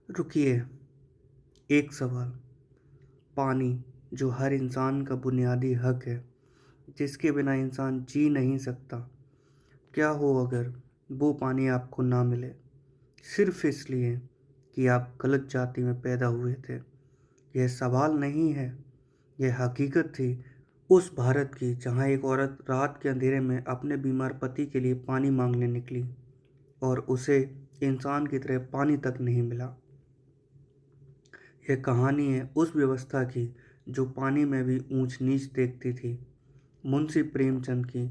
रुकिए, एक सवाल। पानी, जो हर इंसान का बुनियादी हक है, जिसके बिना इंसान जी नहीं सकता, क्या हो अगर वो पानी आपको ना मिले, सिर्फ इसलिए कि आप गलत जाति में पैदा हुए थे? यह सवाल नहीं है, यह हकीकत थी उस भारत की जहाँ एक औरत रात के अंधेरे में अपने बीमार पति के लिए पानी मांगने निकली और उसे इंसान की तरह पानी तक नहीं मिला। यह कहानी है उस व्यवस्था की जो पानी में भी ऊंच नीच देखती थी। मुंशी प्रेमचंद की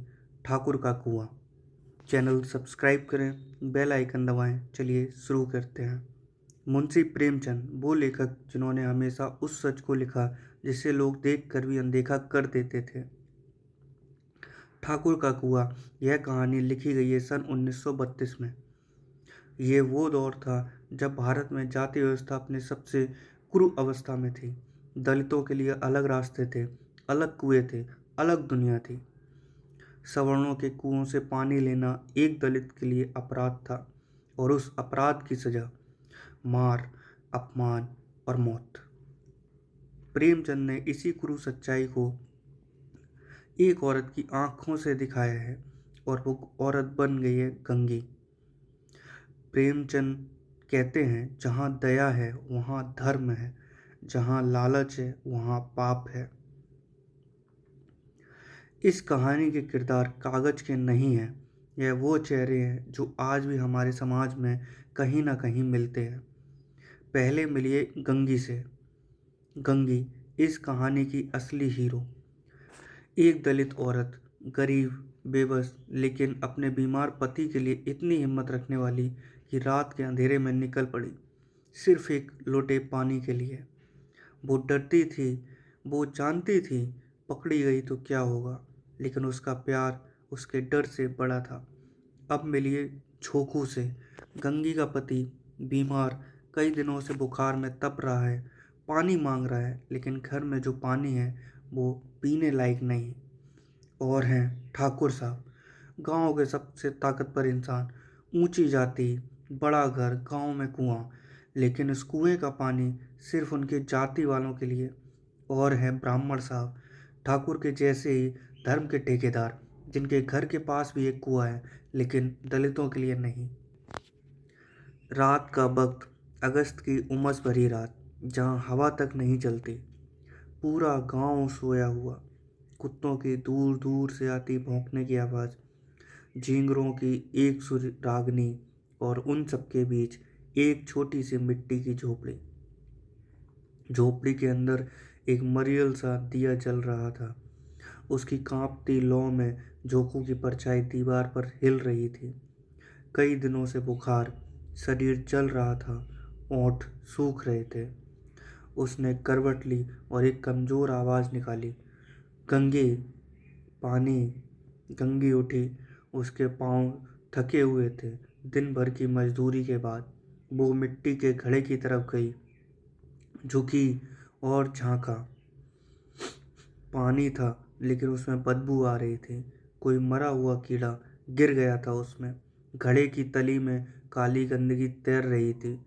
ठाकुर का कुआं। चैनल सब्सक्राइब करें, बेल आइकन दबाएं। चलिए शुरू करते हैं। मुंशी प्रेमचंद वो लेखक जिन्होंने हमेशा उस सच को लिखा जिसे लोग देख कर भी अनदेखा कर देते थे। ठाकुर का कुआं, यह कहानी लिखी गई है सन 1932 में। ये वो दौर था जब भारत में जाति व्यवस्था अपने सबसे क्रूर अवस्था में थी। दलितों के लिए अलग रास्ते थे, अलग कुएं थे, अलग दुनिया थी। सवर्णों के कुओं से पानी लेना एक दलित के लिए अपराध था और उस अपराध की सजा मार, अपमान और मौत। प्रेमचंद ने इसी क्रूर सच्चाई को एक औरत की आंखों से दिखाया है और वो औरत बन गई है गंगी। प्रेमचंद कहते हैं, जहाँ दया है वहाँ धर्म है, जहाँ लालच है वहाँ पाप है। इस कहानी के किरदार कागज के नहीं हैं, यह वो चेहरे हैं जो आज भी हमारे समाज में कहीं ना कहीं मिलते हैं। पहले मिलिए गंगी से। गंगी इस कहानी की असली हीरो। एक दलित औरत, गरीब, बेबस, लेकिन अपने बीमार पति के लिए इतनी हिम्मत रखने वाली कि रात के अंधेरे में निकल पड़ी, सिर्फ एक लोटे पानी के लिए। वो डरती थी, वो जानती थी पकड़ी गई तो क्या होगा, लेकिन उसका प्यार उसके डर से बड़ा था। अब मिलिए झोंकू से। गंगी का पति बीमार, कई दिनों से बुखार में तप रहा है, पानी मांग रहा है, लेकिन घर में जो पानी है वो पीने लायक नहीं। और हैं ठाकुर साहब, गांव के सबसे ताकतवर इंसान, ऊंची जाति, बड़ा घर, गांव में कुआं, लेकिन इस कुएं का पानी सिर्फ उनके जाति वालों के लिए। और हैं ब्राह्मण साहब, ठाकुर के जैसे ही धर्म के ठेकेदार, जिनके घर के पास भी एक कुआं है, लेकिन दलितों के लिए नहीं। रात का वक्त, अगस्त की उमस भरी रात, जहाँ हवा तक नहीं चलती, पूरा गांव सोया हुआ। कुत्तों की दूर दूर से आती भौंकने की आवाज़, झींगरों की एक सुर रागनी, और उन सबके बीच एक छोटी सी मिट्टी की झोपड़ी। झोपड़ी के अंदर एक मरियल सा दिया जल रहा था। उसकी कांपती लौ में झोंकू की परछाई दीवार पर हिल रही थी। कई दिनों से बुखार, शरीर जल रहा था, ओंठ सूख रहे थे। उसने करवट ली और एक कमज़ोर आवाज़ निकाली, गंगे, पानी। गंगी उठी। उसके पांव थके हुए थे दिन भर की मजदूरी के बाद। वो मिट्टी के घड़े की तरफ गई, झुकी और झांका। पानी था, लेकिन उसमें बदबू आ रही थी। कोई मरा हुआ कीड़ा गिर गया था उसमें। घड़े की तली में काली गंदगी तैर रही थी।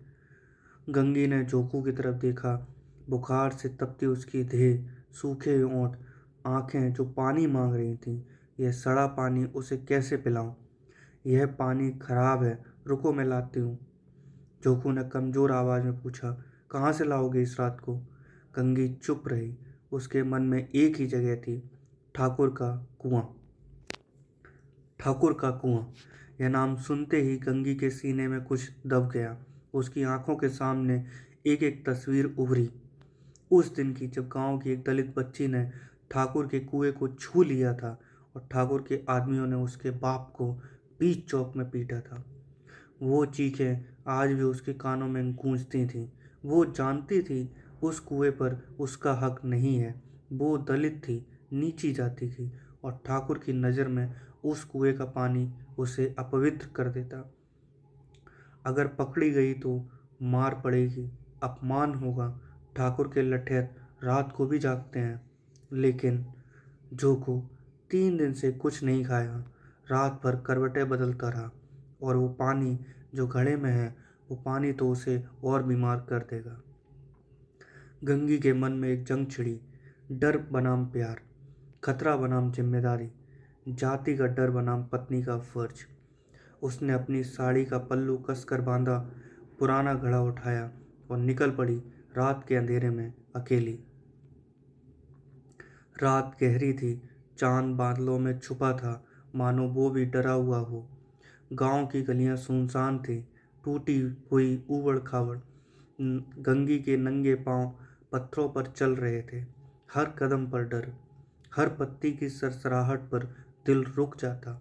गंगी ने जोकू की तरफ देखा। बुखार से तपती उसकी देह, सूखे होंठ, आंखें जो पानी मांग रही थीं। यह सड़ा पानी उसे कैसे पिलाऊं? यह पानी खराब है, रुको मैं लाती हूँ। जोकू ने कमजोर आवाज में पूछा, कहाँ से लाओगे इस रात को? गंगी चुप रही। उसके मन में एक ही जगह थी, ठाकुर का कुआं। ठाकुर का कुआं, यह नाम सुनते ही गंगी के सीने में कुछ दब गया। उसकी आंखों के सामने एक एक तस्वीर उभरी, उस दिन की जब गांव की एक दलित बच्ची ने ठाकुर के कुएं को छू लिया था और ठाकुर के आदमियों ने उसके बाप को बीच चौक में पीटा था। वो चीखें आज भी उसके कानों में गूंजती थीं। वो जानती थी उस कुएं पर उसका हक नहीं है। वो दलित थी, नीची जाति की, और ठाकुर की नज़र में उस कुएं का पानी उसे अपवित्र कर देता। अगर पकड़ी गई तो मार पड़ेगी, अपमान होगा। ठाकुर के लठेर रात को भी जागते हैं, लेकिन जोको 3 दिन से कुछ नहीं खाया, रात भर करवटें बदलता रहा, और वो पानी जो घड़े में है वो पानी तो उसे और बीमार कर देगा। गंगी के मन में एक जंग छिड़ी, डर बनाम प्यार, खतरा बनाम जिम्मेदारी, जाति का डर बनाम पत्नी का फर्ज। उसने अपनी साड़ी का पल्लू कसकर बांधा, पुराना घड़ा उठाया और निकल पड़ी रात के अंधेरे में अकेली। रात गहरी थी, चांद बादलों में छुपा था, मानो वो भी डरा हुआ हो। गांव की गलियां सुनसान थी, टूटी हुई ऊबड़ खाबड़। गंगी के नंगे पांव पत्थरों पर चल रहे थे, हर कदम पर डर, हर पत्ती की सरसराहट पर दिल रुक जाता,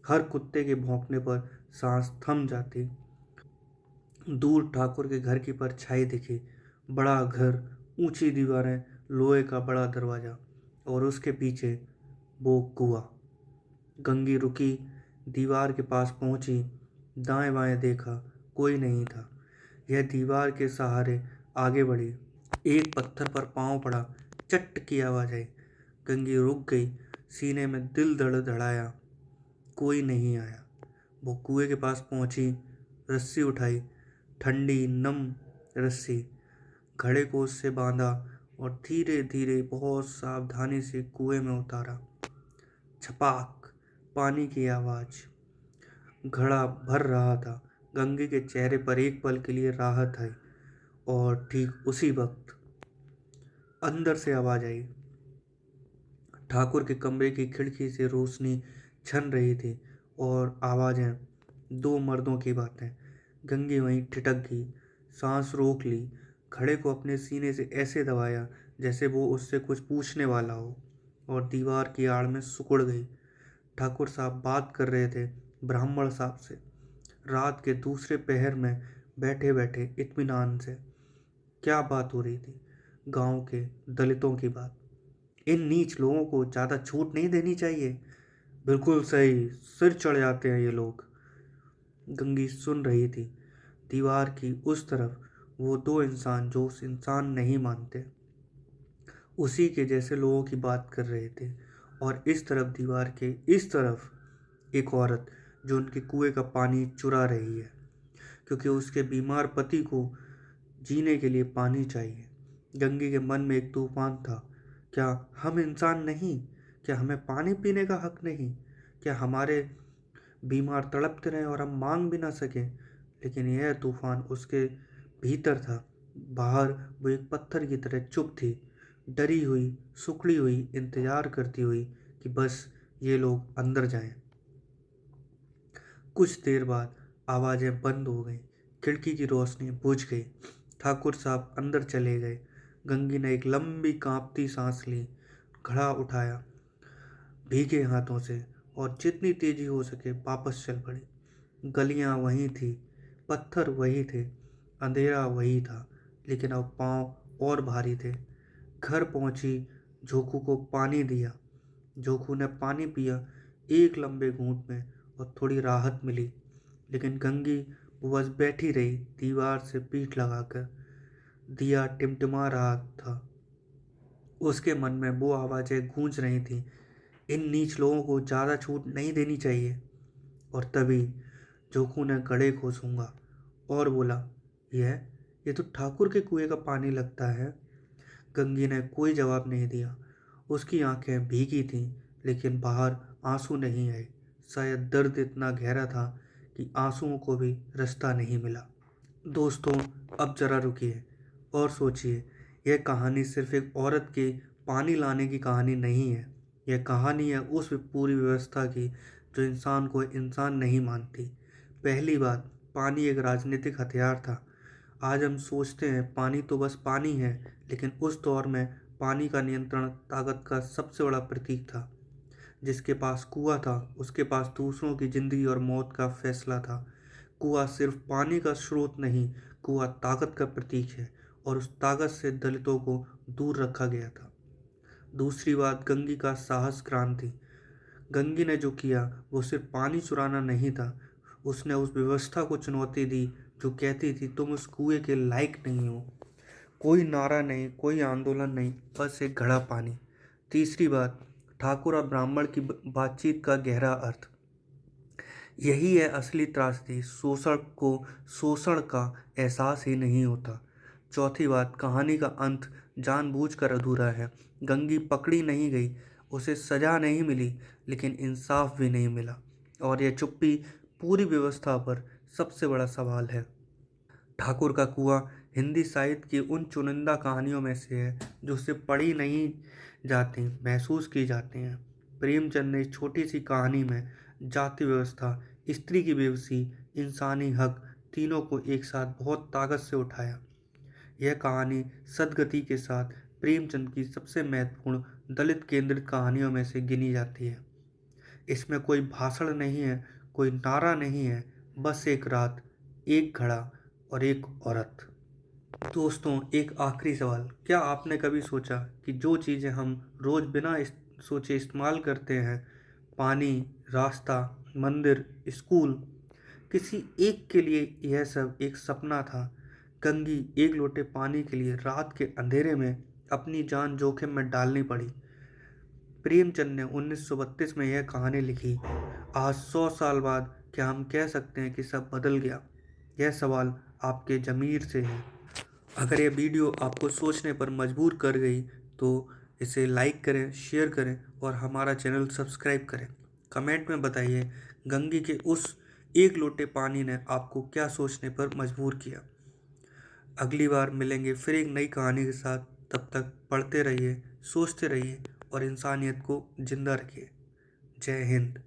हर कुत्ते के भौंकने पर सांस थम जाती। दूर ठाकुर के घर की परछाई दिखी, बड़ा घर, ऊंची दीवारें, लोहे का बड़ा दरवाजा और उसके पीछे वो कुआं। गंगी रुकी, दीवार के पास पहुंची, दाएं बाएं देखा, कोई नहीं था। यह दीवार के सहारे आगे बढ़ी। एक पत्थर पर पांव पड़ा, चट की आवाज आई। गंगी रुक गई, सीने में दिल धड़धड़ाया। कोई नहीं आया। वो कुएं के पास पहुंची, रस्सी उठाई, ठंडी नम रस्सी, घड़े को उससे बांधा और धीरे धीरे बहुत सावधानी से कुएं में उतारा। छपाक, पानी की आवाज। घड़ा भर रहा था। गंगे के चेहरे पर एक पल के लिए राहत आई और ठीक उसी वक्त अंदर से आवाज आई। ठाकुर के कमरे की खिड़की से रोशनी छन रही थी और आवाजें, दो मर्दों की बातें। गंगी वहीं ठिठक गई, सांस रोक ली, घड़े को अपने सीने से ऐसे दबाया जैसे वो उससे कुछ पूछने वाला हो, और दीवार की आड़ में सिकुड़ गई। ठाकुर साहब बात कर रहे थे ब्राह्मण साहब से, रात के दूसरे पहर में बैठे बैठे इत्मीनान से। क्या बात हो रही थी? गांव के दलितों की बात। इन नीच लोगों को ज़्यादा छूट नहीं देनी चाहिए। बिल्कुल सही, सिर चढ़ जाते हैं ये लोग। गंगी सुन रही थी। दीवार की उस तरफ वो दो इंसान जो उस इंसान नहीं मानते, उसी के जैसे लोगों की बात कर रहे थे, और इस तरफ दीवार के इस तरफ एक औरत जो उनके कुएं का पानी चुरा रही है, क्योंकि उसके बीमार पति को जीने के लिए पानी चाहिए। गंगी के मन में एक तूफान था। क्या हम इंसान नहीं? क्या हमें पानी पीने का हक नहीं? क्या हमारे बीमार तड़पते रहे और हम मांग भी ना सकें? लेकिन यह तूफान उसके भीतर था। बाहर वो एक पत्थर की तरह चुप थी, डरी हुई, सुखड़ी हुई, इंतजार करती हुई कि बस ये लोग अंदर जाएं। कुछ देर बाद आवाज़ें बंद हो गईं, खिड़की की रोशनी बुझ गई। ठाकुर साहब अंदर चले गए। गंगी ने एक लंबी कांपती सांस ली, घड़ा उठाया भीगे हाथों से और जितनी तेजी हो सके वापस चल पड़ी। गलियां वही थी, पत्थर वही थे, अंधेरा वही था, लेकिन अब पांव और भारी थे। घर पहुंची, झोंकू को पानी दिया। झोंकू ने पानी पिया एक लंबे घूंट में और थोड़ी राहत मिली, लेकिन गंगी वो बस बैठी रही, दीवार से पीठ लगाकर। दिया टिमटिमा रहा था। उसके मन में वो आवाज़ें गूंज रही थीं, इन नीच लोगों को ज़्यादा छूट नहीं देनी चाहिए। और तभी जोखू ने घड़े को सूंघा और बोला, यह ये तो ठाकुर के कुएं का पानी लगता है। गंगी ने कोई जवाब नहीं दिया। उसकी आंखें भीगी थीं, लेकिन बाहर आंसू नहीं आए। शायद दर्द इतना गहरा था कि आंसुओं को भी रास्ता नहीं मिला। दोस्तों, अब जरा रुकिए और सोचिए। यह कहानी सिर्फ एक औरत के पानी लाने की कहानी नहीं है। यह कहानी है उस पूरी व्यवस्था की जो इंसान को इंसान नहीं मानती। पहली बात, पानी एक राजनीतिक हथियार था। आज हम सोचते हैं पानी तो बस पानी है, लेकिन उस दौर में पानी का नियंत्रण ताकत का सबसे बड़ा प्रतीक था। जिसके पास कुआं था, उसके पास दूसरों की जिंदगी और मौत का फैसला था। कुआं सिर्फ पानी का स्रोत नहीं, कुआं ताकत का प्रतीक है, और उस ताकत से दलितों को दूर रखा गया था। दूसरी बात, गंगी का साहस क्रांति। गंगी ने जो किया वो सिर्फ पानी चुराना नहीं था, उसने उस व्यवस्था को चुनौती दी जो कहती थी तुम उस कुएं के लायक नहीं हो। कोई नारा नहीं, कोई आंदोलन नहीं, बस एक घड़ा पानी। तीसरी बात, ठाकुर और ब्राह्मण की बातचीत का गहरा अर्थ। यही है असली त्रासदी, शोषण को शोषण का एहसास ही नहीं होता। चौथी बात, कहानी का अंत जानबूझकर अधूरा है। गंगी पकड़ी नहीं गई, उसे सजा नहीं मिली, लेकिन इंसाफ भी नहीं मिला। और यह चुप्पी पूरी व्यवस्था पर सबसे बड़ा सवाल है। ठाकुर का कुआं हिंदी साहित्य की उन चुनिंदा कहानियों में से है जो सिर्फ पढ़ी नहीं जाती, महसूस की जाती हैं। प्रेमचंद ने इस छोटी सी कहानी में जाति व्यवस्था, स्त्री की बेबसी, इंसानी हक, तीनों को एक साथ बहुत ताकत से उठाया। यह कहानी सदगति के साथ प्रेमचंद की सबसे महत्वपूर्ण दलित केंद्रित कहानियों में से गिनी जाती है। इसमें कोई भाषण नहीं है, कोई नारा नहीं है, बस एक रात, एक घड़ा और एक औरत। दोस्तों, एक आखिरी सवाल, क्या आपने कभी सोचा कि जो चीज़ें हम रोज़ बिना सोचे इस्तेमाल करते हैं, पानी, रास्ता, मंदिर, स्कूल, किसी एक के लिए यह सब एक सपना था। गंगी एक लोटे पानी के लिए रात के अंधेरे में अपनी जान जोखिम में डालनी पड़ी। प्रेमचंद ने 1932 में यह कहानी लिखी। आज 100 साल बाद क्या हम कह सकते हैं कि सब बदल गया? यह सवाल आपके ज़मीर से है। अगर यह वीडियो आपको सोचने पर मजबूर कर गई तो इसे लाइक करें, शेयर करें और हमारा चैनल सब्सक्राइब करें। कमेंट में बताइए गंगी के उस एक लोटे पानी ने आपको क्या सोचने पर मजबूर किया। अगली बार मिलेंगे फिर एक नई कहानी के साथ। तब तक पढ़ते रहिए, सोचते रहिए और इंसानियत को जिंदा रखिए। जय हिंद।